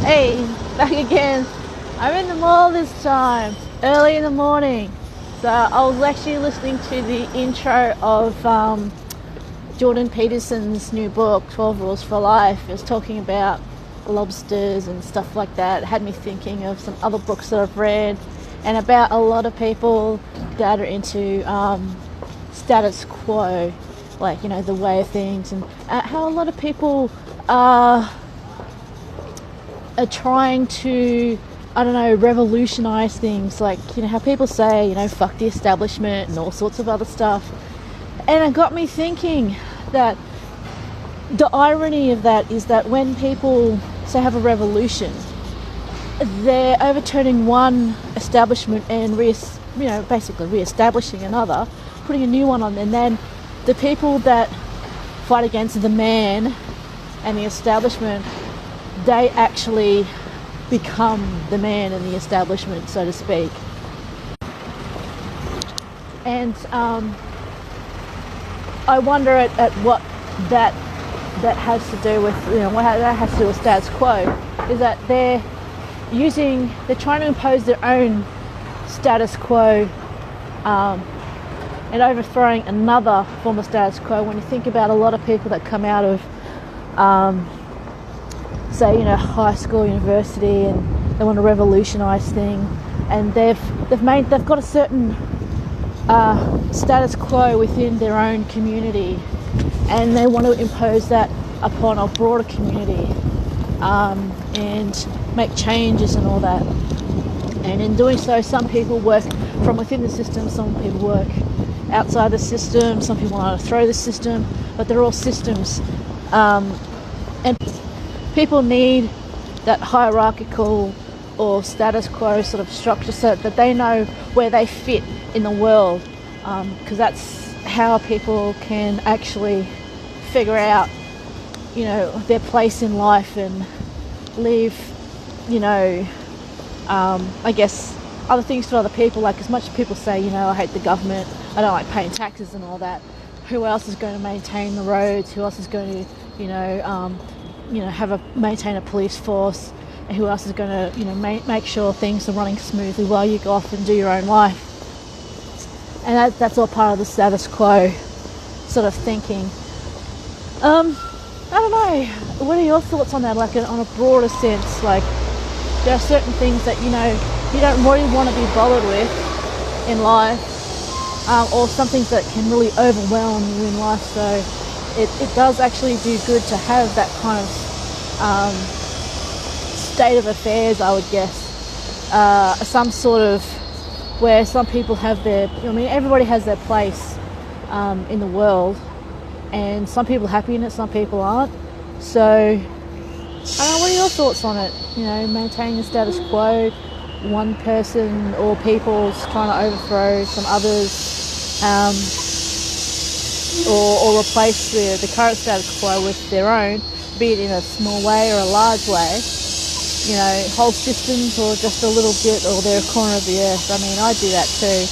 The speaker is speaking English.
Hey, back again. I'm in the mall this time, early in the morning. So I was actually listening to the intro of Jordan Peterson's new book, 12 Rules for Life. It was talking about lobsters and stuff like that. It had me thinking of some other books that I've read and about a lot of people that are into status quo, like, you know, the way of things, and how a lot of people are trying to, I don't know, revolutionize things, like, you know, how people say, you know, fuck the establishment and all sorts of other stuff. And it got me thinking that the irony of that is that when people say have a revolution, they're overturning one establishment and basically re-establishing another, putting a new one on, and then the people that fight against the man and the establishment, they actually become the man and the establishment, so to speak. And I wonder at what that has to do with, you know, what that has to do with status quo, is that they're trying to impose their own status quo and overthrowing another form of status quo. When you think about a lot of people that come out of say, you know, high school, university, and they want to revolutionize things, and they've got a certain status quo within their own community, and they want to impose that upon a broader community and make changes and all that. And in doing so, some people work from within the system, some people work outside the system, some people want to throw the system, but they're all systems. And people need that hierarchical or status quo sort of structure so that they know where they fit in the world, because that's how people can actually figure out, you know, their place in life and leave, you know, I guess other things to other people. Like, as much as people say, you know, I hate the government, I don't like paying taxes and all that, who else is going to maintain the roads? Who else is going to, maintain a police force? And who else is going to, you know, make sure things are running smoothly while you go off and do your own life? And that's all part of the status quo sort of thinking. I don't know. What are your thoughts on that? Like, on a broader sense, like, there are certain things that, you know, you don't really want to be bothered with in life, or some things that can really overwhelm you in life. So it does actually do good to have that kind of state of affairs, I would guess. Some sort of, where some people have everybody has their place in the world, and some people are happy in it, some people aren't. So, I don't know, what are your thoughts on it? You know, maintaining the status quo, one person or people's trying to overthrow some others, or replace the current status quo with their own, be it in a small way or a large way. You know, whole systems or just a little bit or their corner of the earth. I mean, I do that too.